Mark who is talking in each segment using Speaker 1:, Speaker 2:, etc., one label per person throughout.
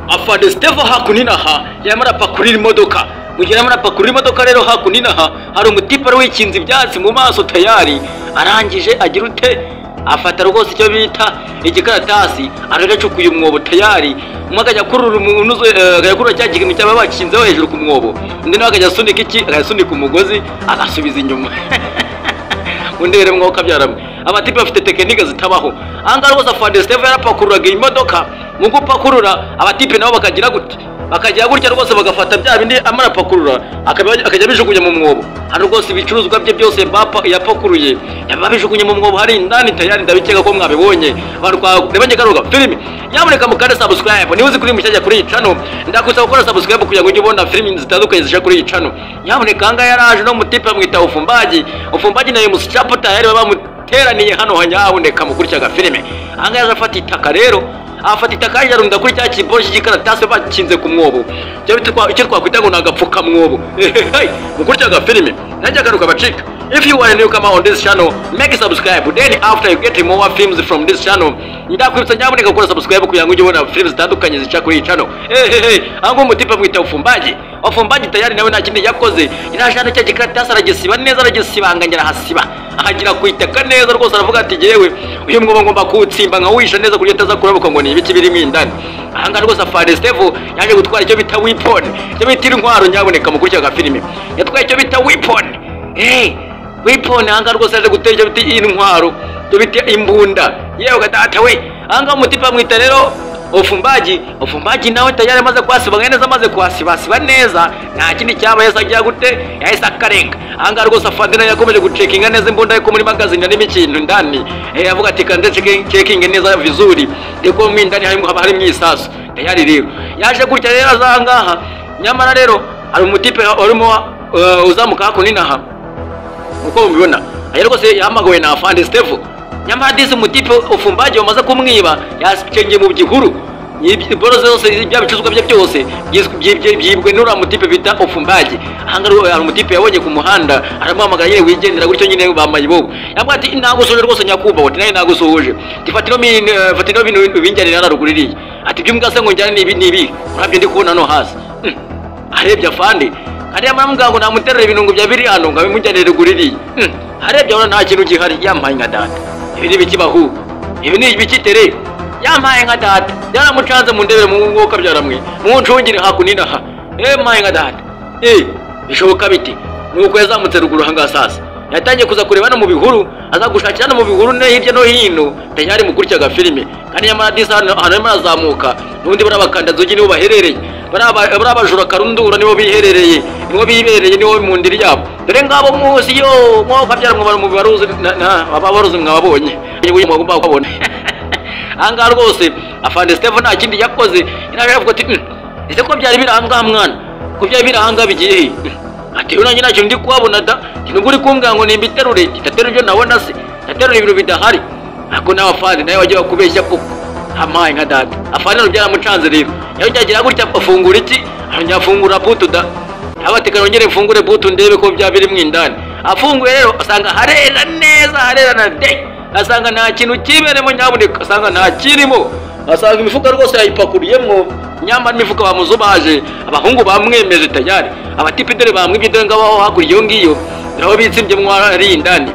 Speaker 1: afande Steve hakuninaha yamara pakurira imodoka mugihe yamara pakurira imodoka rero hakuninaha hari umutipe ari wikinze ibyatsi mu maso tayari arangije agira ute afata rwose icyo bita igikaratasi aracukuye umwobo tayari umwakajya kurura umunuzo agakurura cya kintu cyaba bakinzeho hejuru ku mwobo undi nawe akajya asunika iki agasunika umugozi agasubiza inyuma undi rero mwuka byaramwe abatipe bafite tekinike zitabaho anga rwose afande Steve yarapakururaga imodoka mu gupakurura abatipe nabo bakagira gute bakajya gutya rwose bagafata bya bindi amara pakurura akajya bijugunya mu mwobo hano rwose ibicuruzwa bye byose yapakuruye yababijugunye mu mwobo hari indani tayari ndabikeka ko mwabibonye nabonye garuka filimi nyamuneka mukande subscribe niba uzi kuri mushyajya kuri iyi channel ndakwisa gukora subscribe kugira ngo ujye ubona filimi zitandukanye zisha kuri iyi channel nyamuneka anga yaraje no mutipe mwita ufumbaji nayo musichapo tayari bamuteraniye hano hanyaboneka mukurikira filimi anga yaje afata itaka rero afata itaka yarunda kuri cya kiboshi gikaratasi bakinze ku mwobo icyo twakwita ngo nagapfuka mwobo mukurikira filimi najya garuka bacika. If you are a newcomer on this channel, make a subscribe. Then after you get more films from this channel, ndakwibutsa nyamuneka gukora subscribe kugira ngo ujye ubona films zitandukanye zica kuri iyi channel. Ango mutipe mwita ufumbaji tayari nawe nta kindi yakoze irashana cya gikaratasi aragisiba neza aragisibanganya hasiba ahagira kwitaka neza rwose aravuga ati jewe uyu mwobo ngomba kuwutsimba nkawisha neza kuri utaza kurabuka ngo ni ibiki biri mwindani. Ahanga rwose afande Steve yaje gutwara icyo bita weapon, icyo bita intwaro nyaboneka mukurikira filimi yatwaye icyo bita weapon. Weapon anga rwose aje gutera icyo bita intwaro, icyo bita imbunda. Yewe gatata we anga umutipa mwita rero ufumbaji nawe tayari amaze kwasiba neza amaze kwasiba neza nta kindi cyaba yasagiye gute yahise akarenga. Anga rwose afandina yakomeje gucekinga neza imbunda yo muri magazine n'ibikintu ndani avuga ati kande checking neza vizuri ndiko mindani hari mwisasu tayari rero yaje gutya rero azangaha nyamara rero ari umutipe urimo uzamuka hakuninaha uko mubibona ayo rwose yamagowe na afande Steve nyamara disi umutipe ufumbaji wamaze kumwiba yasicenge mu byihuru iboroze zose byabicuzwa bye byose byibwe n'ura mutipe bita ufumbaji. Hanga ari umutipe yabonye ku muhanda aramuhamagara yeye wigendera gutyo nyine bamayibo yambwa ati nagusoje rwose nyakuba ati naye nagusoje tifatiro bintu binjyanira naruguririye ati byumgase ngo njyane nibi urabye ndi kubona no hasi arebye afande kandi yamambwa ngo namuterera ibintu ngo byabiri hano ngo bimujyanire ruguririye arebye abona nta kintu gihari yampaye nka data ibi ni bikibahu ibi ni ibikitere yamaye nka data yaramucanze mu ndebere mu ngoka byaramwe mu ncungire hakuninaha maye nka data bishoboka biti nuko yazamutse ruguru hanga sasa yatangiye kuza kureba no mu bihuru azagushakira no mu bihuru ne hirya no hino tayari mukurikira filimi kandi yamara disa hano azamuka nundi barabakanda zogi nibo baherereye barabajura karundura nibo biherereye nibo bibereye nibo mu ndiri yabo dore ngabo muzi yo mwoka byaramwe mu baruzi ababaruzi mwabonye yewe mwagomba kubona. Anga rwose afande Steve nta kindi yakoze iravuga ati ese ko byari biranga mwana ko byari biranga bigiye ati unanye nacyo ndi kubabona da kinuguri kumbwa ngo nimbiterure itaterure byo nabona se taterure ibintu bidahari ako nawe afande nawe wagiye kubeshya ko amaye nka data afande byaramucanze rero yagira gutya afungura iki aranyafungura butu da abatekano ngere mfungure butu ndebe ko byabiri mwindani afunguye rero asanga harera neza harera na de asanga nta kintu kiberemo nyaboneka asanga nta kirimo asanga imifuka rwose yayipakuriyemo nyamara imifuka bamuzubaje abahungu bamwemeje tayari abatipe dore bamwibye dore ngabaho hakuriyo ngiyo naho bitsimbye mwari indani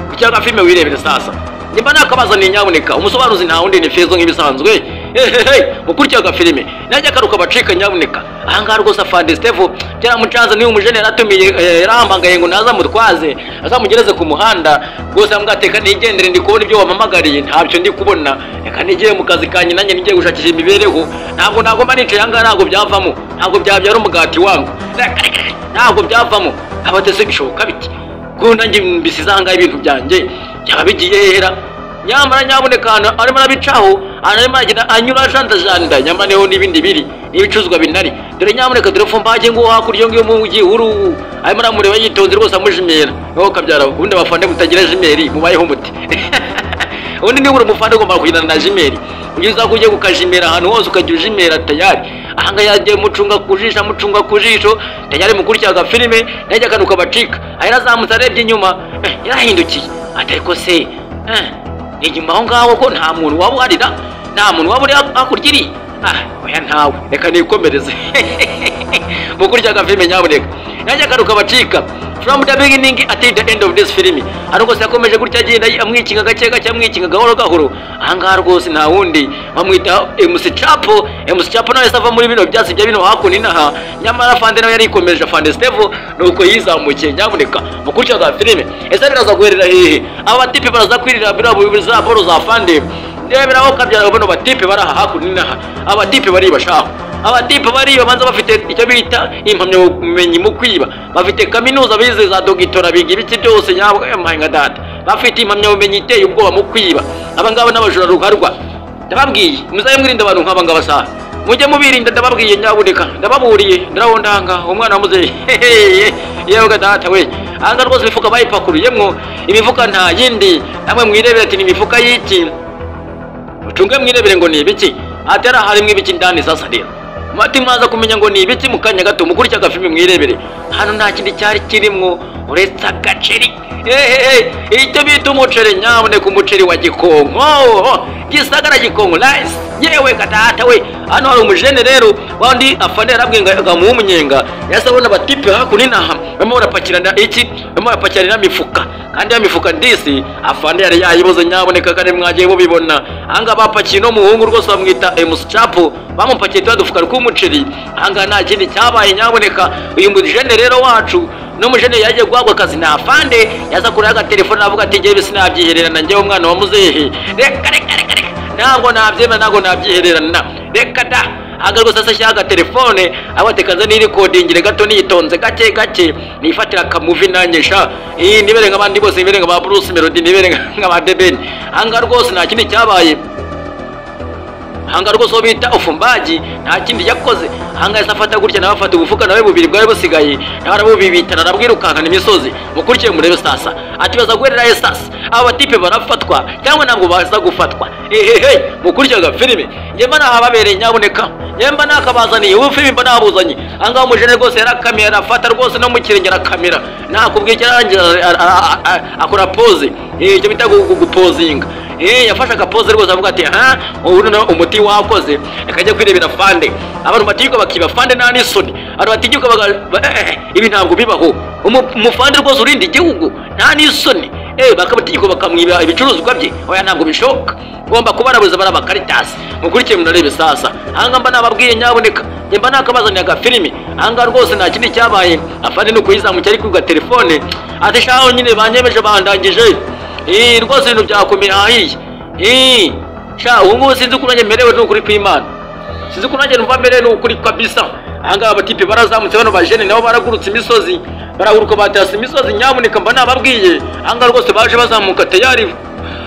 Speaker 1: kucyanga filime wirebere sasa nimba nakabaza ni nyaboneka umusobanuzi nta wundi ni fezo nk'ibisanzwe mukurikira filime najya karuka bacika nyaboneka ahanga rwose afande Steve cyaramucanze ni umujenera atumiye yarambangaye ngo naza mutwaze azamugereze ku muhanda rwose amwateka nigendere ndi kubona ibyo wamamagariye ntabyo ndi kubona reka nigiye mu kazi kanye nanjye nigiye gushakisha imibereho ntabwo nagomba nicaye anga ntabwo byavamo ntabwo byabyara umugati wangu ntabwo byavamo abatese bishoboka biti ko nanjye mbisizanga ibintu byanjye byaba bigiye hera nyamara nyaboneka arimo arabicaho arimo agenda anyura janda nyamara neho n'ibindi biri n'ibicuzwa binari dore nyaboneka dore fumbaje ngo hakuryo ngiyo mu gihuru arimo aramureba yitonze rwose amujimera ngo kabyara ubundi abafande mutagira jimeri mubayeho muti ubundi ni buri mufande ugomba kugirana na jimeri ugiza kujye gukajimera ahantu hose ukagira jimera tayari ahanga yagiye mucunga kujisho tayari mukurikira filime najya kanuka bacika ayrazamutse arebye inyuma yarahindukiye atariko se inyuma aho ngaho ko nta muntu wabuharira nta muntu waburi akurgiri oya ntawe reka nikomereze mukurya agafilme nyaboneka najya karuka bacika from the beginning until the end of this film ariko yakomeje gutya agenda amwikinga gake gake amwikinga gahoro gahoro ahangaha rwose nta wundi bamwita MC Chapo nawe sava muri bino byasi bya bino hakuni naha nyamara Fande nawe yarikomeje Fande Steve nuko yizamukiye nyaboneka mukurya agafilme ese biraza guherera hehe abatipe baraza kwirira biro za boro za Fande ndeberaho kabyara bono batipe baraha hakuni naha abatipe bari bashaka abatipe bari bamanza bafite icyo bita impamyo bumenyi mu kwiba bafite kaminuza bize za dogitora biga ibiti byose nyabo mahanga data bafite impamyo bumenyi iteye ubwoba mu kwiba abangaba n'abajura ruharwa ndababwiye muzaye mwirinda abantu nk'abangaba sa mujye mubirinda ndababwiye nyabudeka ndababuriye ndrawondanga umwana wamuze yewe gadata we anga rwose bifuka bayipakuriyemwo imifuka nta yindi namwe mwirebera ati ni imifuka y'iki utunge mwirebere ngo ni ibiki atera harimo ibiki ndani sasa rero mati mwaza kumenya ngo ni ibiki mukanya gato mukurikira agafilme mwirebere hano nta kindi cyari kirimo uretse agaceri icyo bita umuceri nyaboneka umuceri wa Gikonko gisagara Gikonko nice yewe gatata we hano hari umujene rero wandi Afande yarabwiye ngo umunyenga yasabona batipe hakuni naha bamo barapakirana iki bamo barapakirana mifuka kandi ya mifuka ndisi Afande yari yayiboze nyaboneka kandi mwagiye mubibona anga bapakiye no muhungu rwose bamwita MC Chapo bamupakiye twadufuka rw'umuceri anga nta kindi cyabaye nyaboneka uyu mujene rero wacu no mujene yagiye guhabwa akazi na Afande yaza kuri aga telefone avuga ati ngiye sinabyihererana njye umwana wa muzehe reka ntabwo nabyihererana reka da agaruko sasa shaga telefone abatekaza ni recording gato nitonze gake gake nifatira kamuvi nanye sha nibere nk'abandi bose nibere nk'aba Bruce Melody nibere nk'aba Deben anga rwose nta kindi cyabaye hanga rwose bita ofumbaji nta kindi yakoze hanga yasafata gutya nabafata ubufuka nawe bubiri bwari busigaye narabubibita narabwirukankana imisozi mukurikiye murebe sasa ati baza guherera sasa aba tipe barafatwa cyangwa ntabwo baza gufatwa mukurikiye agafilme yemba nahababereye nyaboneka yemba nakabazaniye ubu filme banabuzanye hanga umujene rwose yarakamera arafata rwose no mu kirenge arakamera nakubwiye cyarangira akora pose icyo bita gupozinga yafashe agapoze rwose avuga ati ubu umuti wakoze akajya kwirebera Fande abantu batinyuka bakiba Fande nta n'isoni abantu batinyuka ibi ntabwo bibaho umufande rwose urinda igihugu nta n'isoni bakabatinyuka bakamwiba ibicuruzwa bye oya ntabwo bishoboka ngomba kubarabuza baraba Caritas mukurikiye munarebe sasa hanga mba nababwiye nyaboneka mba nakabazaniye agafilme hanga rwose nta kindi cyabaye Afande no kuyizamuka ari kuga telefone ati shaho nyine banyemeje bandangije rwose ibintu byakomeye hahiye sha ubu sinzi ko nanyemerewe n'ukuri kw'Imana sinzi ko nanjye numva mbere n'ukuri kabisa ahangaha abatipe barazamutse bano bajene nabo baragurutse imisozi baraguruka batase imisozi nyaboneka mba nababwiye ahangaha rwose baje bazamuka tayari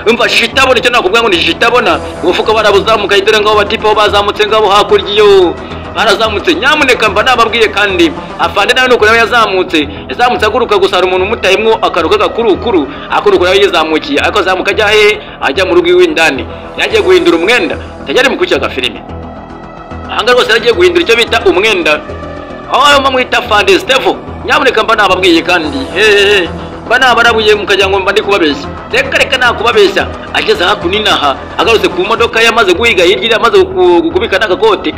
Speaker 1: umva shitabona icyo nakubwira ngo ni shitabona ubufuka barabuzamuka idere ngabo batipe bo bazamutse ngabo hakurya iyo barazamutse nyamuneka mba nababwiye kandi Afande nawe nuko nawe yazamutse aguruka gusara umuntu umutayemwo akaruka gakurukuru akuruko nawe yizamukiye ariko zamuka ajya he ajya mu rugo iw'indani yagiye guhindura umwenda tajyari mu kucya gafilme ahanga rwose yagiye guhindura icyo bita umwenda aho bamwita Fande Steve nyamuneka mba nababwiye kandi bana barabuye mukajya ngo mba ndi kubabeshya reka nakubabeshya ageze hakuni naha agarutse ku modoka yamaze guhiga hirya yamaze gukubika n'agakote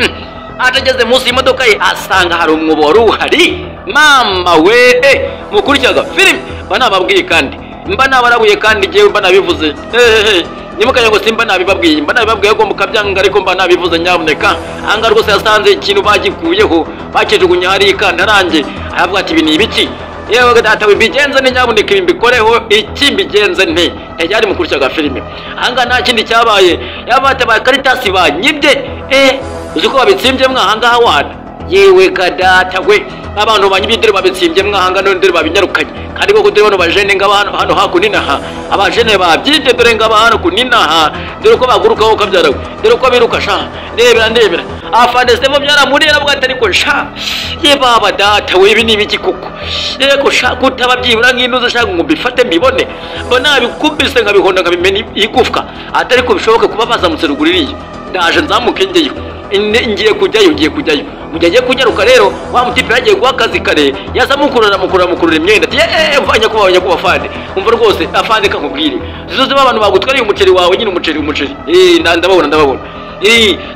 Speaker 1: atageze munsi y'imodoka ye asanga hari umwoboro uhari mama we mukurikiraga filime bana babwiye kandi mba nabarabuye kandi jewe mba nabivuze nimukanya ngo simba nabibabwiye mba nabibabwiye ko mukabyanga ariko mba nabivuze nyaboneka anga rwose yasanze ikintu bagikuyeho bakijugunya hari ikantarange aravuga ati ibi ni ibiki yewe data we bigenze ni nyaboneka ibi mbikoreho iki mbigenze nte yari mukurikiraga filime anga nta kindi cyabaye yabate ba Caritas banyibye uzuko babitsimbye mwahangaha wana yewe gadata we abantu banyibidire babitsimbye mwahanga none ndire babinyarukanye kandi ko kudire bano bajene ngaba hano hakuninaha abajene babyite dore ngaba hano kuninaha dore ko bagurukaho kabyarawe dore ko biruka sha ndebera Afande Steve byaramurira bwa ariko sha ye baba data we ibi nibiki kuko yego sha kutababyibura nk'intuze shaka ngo bifate mbibone bona bikubise nkabihonda nkabimeni igufwa atari ko bishoboke kuba bazamutse ruguririye ndaje nzamuke ngeyo ngiye kujyayo mugiye kunyaruka rero wa mutipe yagiye guha akazi kare yazamukurura imyenda ati mvanya kuba Fande umva rwose Afande kakubwire zizoze abantu bagutwariye umuceri wawe nyine umuceri ndababona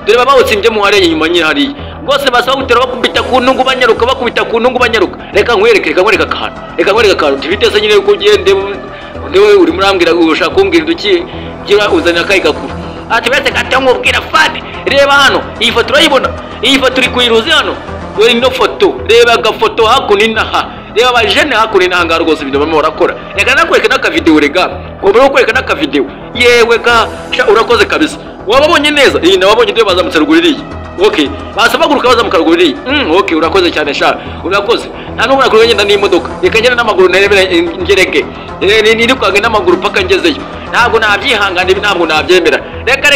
Speaker 1: dore baba utsimbye mu hariya inyuma nyine hariya rwose basaba gutera bakubita ku ntungu banyaruka bakubita ku ntungu banyaruka reka nkwereke akantu tifite nyine uko ugende niwe uri murambwira ushaka kumbwira duki gira uzanira kai gakuru ati bese katangubwira fani reba hano iyi foto urayibona iyi foto uri kuyiruzi hano dore ino foto reba agafoto hakuninaha reba abajene hakuninaha ngaho rwose ibintu barimo barakora reka nakwereka n'akavideo rega ngomba kwereka n'akavideo yewe ga urakoze kabisa wababonye neza iyi nababonye dore bazamutse ruguririye okay basabaguruka bazamuka ruguririye okay urakoze cyane sha urakoze nta n'umwe nakuru ngenda n'imodoka reka ngenda n'amaguru nerebere ngereke ni kwanga n'amaguru paka ngezeyo ntabwo nabyihangana ibi ntabwo nabyemera reka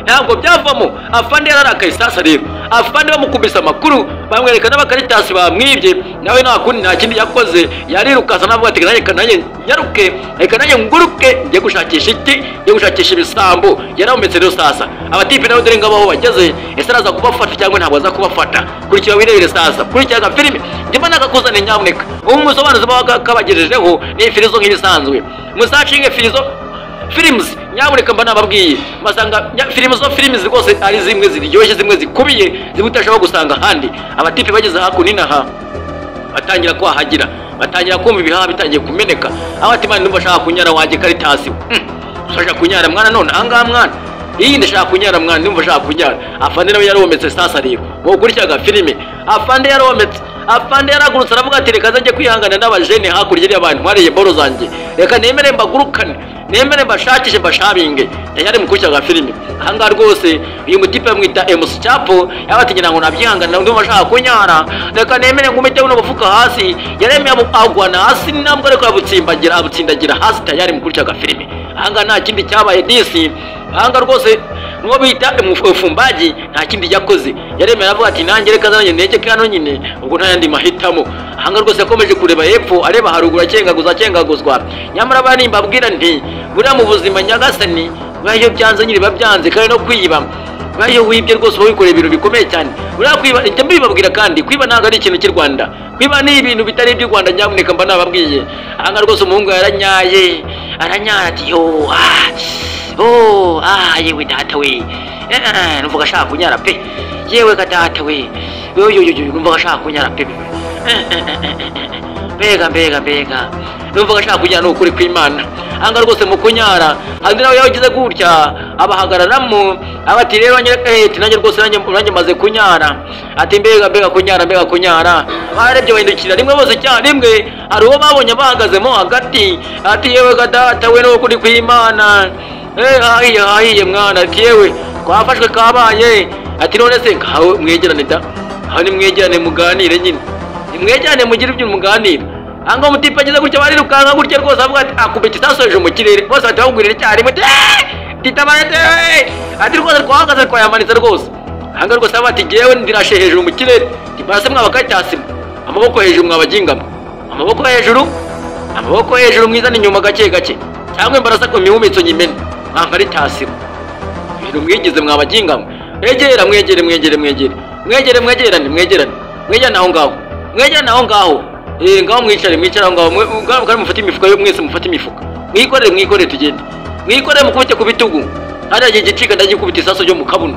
Speaker 1: ntabwo byavamo afande yararakaye sasa rero afande bamukubisa amakuru bamwereka n'abakaritasi bamwibye nawe nta kindi yakoze yarirukasa navuga ati nanjye nyaruke reka nanjye nguruke njye gushakisha iki njye gushakisha ibisambo yaramumetse rero sasa abatipe nabo dore ngabaho bageze ese araza kubafata cyangwa ntabwo aza kubafata kurikira wirebere sasa kurikira filime ndimo nakakuzane nyamuneka umusobanuzi bakabagejejeho ni filizo nk'ibisanzwe musacinge filizo films nyamuneka mba nababwiye masanga films rwose ari zimwe ziryoshye zimwe zikubiye zibutashaba gusanga handi abatipe bageze hakuninaha batangira kwahagira batangira kumva ibihaha bitangiye kumeneka abati mani ndumva shaka kunyara waje karitasi ushaka kunyara mwana none ahangaha mwana iyi ndashaka kunyara mwana ndumva shaka kunyara afande nawe yarometse sasa rero ngo kurikiraga filime afande yarometse afande yaragurutse aravuga ati reka zanjye kwihangana n'abajene hakurya y'abantu mwariye boro zanjye reka nemere mbagurukane nemere mbashakishe mbashabinge yari mukurikiraga filime ahangaha rwose uyu mutipe bamwita MC Chapo yabatingira ngo nabyihangana ndumva ashaka kunyara reka nemere ngumite uno bufuka hasi yaremeye agwana hasi nambwo ariko abutsindagira hasi tayari mukurikiraga filime ahangaha nta kindi cyabaye disi ahangaha rwose nuwo bita umufumbaji nta kindi yakoze yaremeye avuga ati nanjye reka zanjye neke hano nyine ubwo nta yandi mahitamo ahangaha rwose yakomeje kureba hepfo areba haruguru akengaguzwa nyamara bani mbabwira nti buriya mu buzima nyagasani bayo byanze nyine babyanze kandi no kwiba bayo wibye rwose wikoreye ibintu bikomeye cyane buriya kwiba njye mbibabwira kandi kwiba ntabwo ari ikintu cy'u Rwanda kwiba ni ibintu bitari iby'u Rwanda nyamuneka mba nababwiye ahangaha rwose umuhungu yaranyaye ati yo yewe data we numva ashaka kunyara pe yewe ka data we yo numva ashaka kunyara pe mbega numva ashaka kunyara n'ukuri kw'Imana anga rwose mu kunyara andi nawe yagize gutya abahagararamo abati rero nanjye rwose nanjye maze kunyara ati mbega kunyara barebye bahindukira rimwe bose cyane rimwe hari uwo babonye bahagazemo hagati ati yewe ka data we n'ukuri kw'Imana hahiye mwana ati yewe twafashwe kabaye ati none se ngaho mwegerane da aho nimwegerane muganire nyine nimwegerane mugire ibyo muganira anga umutipe ageze gutya barirukanga gutya rwose avuga ati akubita isasoje mu kirere bose bati bagurira cyari muti titabarete ati rwose twahagaze twayamanitse rwose anga rwose abati jewe ndirashe hejuru mu kirere tibarase mwabakacyasima amaboko hejuru mwabagingamo amaboko hejuru mwizana inyuma gake cyangwa imbarasa ko mihumetso nyimene nkari tasima ibintu mwigize mwabagingamo mwegerane aho ngaho ngaho mwicara aho ngaho kandi mufate imifuka yo mwese mufate imifuka mwikorere tugende mwikorere mukubite ku bitugu hari igihe gicika ndagikubita isaso ryo mu kabuno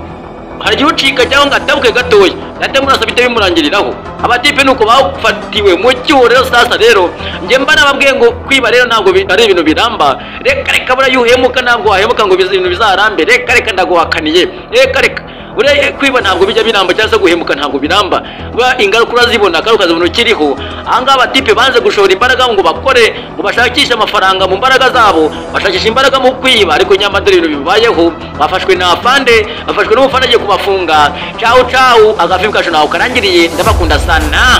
Speaker 1: hari igihe ucika cyangwa ngatabuke gatoya nate murasa bite bimurangiriraho abatipe nuko bafatiwe mu cyuho rero sasa rero njye mba nababwiye ngo kwiba rero ntabwo ari ibintu biramba reka bura yuhemuka ntabwo wahemuka ngo ibintu bizarambe reka ndaguhakaniye reka kwiba ntabwo bijya biramba cyangwa se guhemuka ntabwo biramba ingaruka urazibona kandi ukazibona ukiriho ahangaha abatipe banze gushora imbaraga ngo bakore ngo bashakishe amafaranga mu mbaraga zabo bashakisha imbaraga mu kwiba ariko nyamara dore ibintu bibayeho bafashwe na afande bafashwe n'umufana agiye kubafunga cawu agafi kacu nawe karangiriye ndabakunda sana